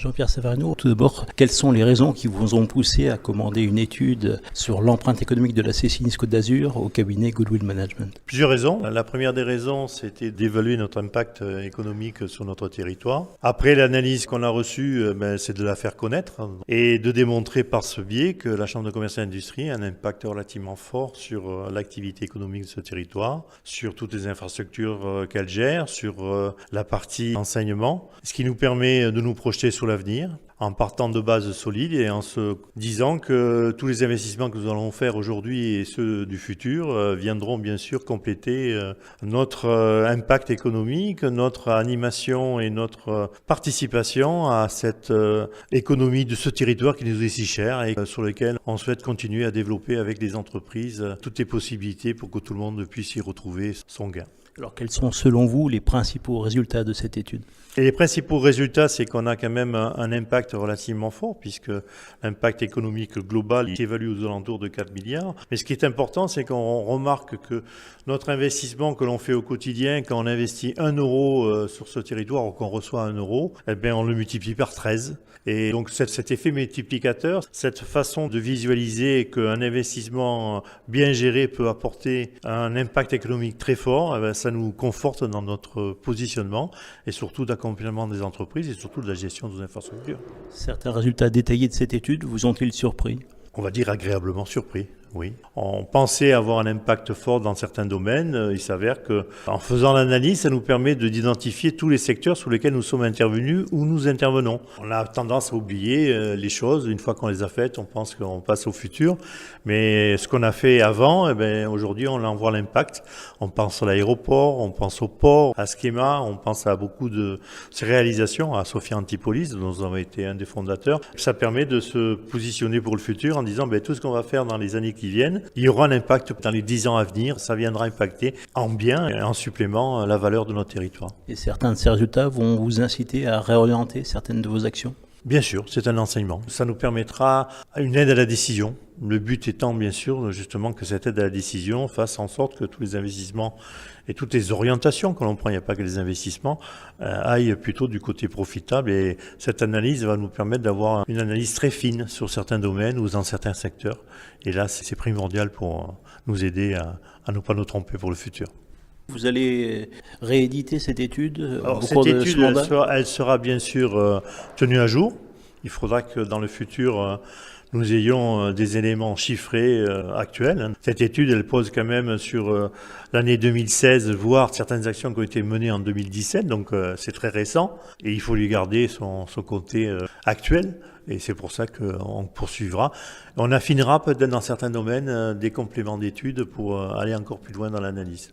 Jean-Pierre Savarino, tout d'abord, quelles sont les raisons qui vous ont poussé à commander une étude sur l'empreinte économique de la CCI Nice Côte d'Azur au cabinet Goodwill Management? Plusieurs raisons. La première des raisons, c'était d'évaluer notre impact économique sur notre territoire. Après l'analyse qu'on a reçue, c'est de la faire connaître et de démontrer par ce biais que la Chambre de commerce et d'industrie a un impact relativement fort sur l'activité économique de ce territoire, sur toutes les infrastructures qu'elle gère, sur la partie enseignement, ce qui nous permet de nous projeter sur l'avenir en partant de bases solides et en se disant que tous les investissements que nous allons faire aujourd'hui et ceux du futur viendront bien sûr compléter notre impact économique, notre animation et notre participation à cette économie de ce territoire qui nous est si cher et sur lequel on souhaite continuer à développer avec des entreprises toutes les possibilités pour que tout le monde puisse y retrouver son gain. Alors quels sont selon vous les principaux résultats de cette étude? Et les principaux résultats, c'est qu'on a quand même un impact relativement fort, puisque l'impact économique global est évalué aux alentours de 4 milliards. Mais ce qui est important, c'est qu'on remarque que notre investissement que l'on fait au quotidien, quand on investit 1 euro sur ce territoire ou qu'on reçoit 1 euro, eh bien on le multiplie par 13. Et donc cet effet multiplicateur, cette façon de visualiser qu'un investissement bien géré peut apporter un impact économique très fort, eh bien, ça nous conforte dans notre positionnement et surtout d'accompagnement des entreprises et surtout de la gestion de nos infrastructures. Certains résultats détaillés de cette étude vous ont-ils surpris? On va dire agréablement surpris. Oui. On pensait avoir un impact fort dans certains domaines. Il s'avère que, en faisant l'analyse, ça nous permet d'identifier tous les secteurs sur lesquels nous sommes intervenus ou nous intervenons. On a tendance à oublier les choses. Une fois qu'on les a faites, on pense qu'on passe au futur. Mais ce qu'on a fait avant, aujourd'hui, on en voit l'impact. On pense à l'aéroport, on pense au port, à Schema, on pense à beaucoup de ces réalisations, à Sophia Antipolis, dont nous avons été un des fondateurs. Ça permet de se positionner pour le futur en disant tout ce qu'on va faire dans les années qui viennent, il y aura un impact dans les 10 ans à venir, ça viendra impacter en bien et en supplément la valeur de notre territoire. Et certains de ces résultats vont vous inciter à réorienter certaines de vos actions? Bien sûr, c'est un enseignement. Ça nous permettra une aide à la décision. Le but étant bien sûr justement que cette aide à la décision fasse en sorte que tous les investissements et toutes les orientations que l'on prend, il n'y a pas que les investissements, aillent plutôt du côté profitable. Et cette analyse va nous permettre d'avoir une analyse très fine sur certains domaines ou dans certains secteurs. Et là, c'est primordial pour nous aider à ne pas nous tromper pour le futur. Vous allez rééditer cette étude au cours de ce mandat? Elle sera bien sûr tenue à jour. Il faudra que dans le futur, nous ayons des éléments chiffrés actuels. Cette étude, elle pose quand même sur l'année 2016, voire certaines actions qui ont été menées en 2017, donc c'est très récent. Et il faut lui garder son côté actuel. Et c'est pour ça qu'on poursuivra. On affinera peut-être dans certains domaines des compléments d'études pour aller encore plus loin dans l'analyse.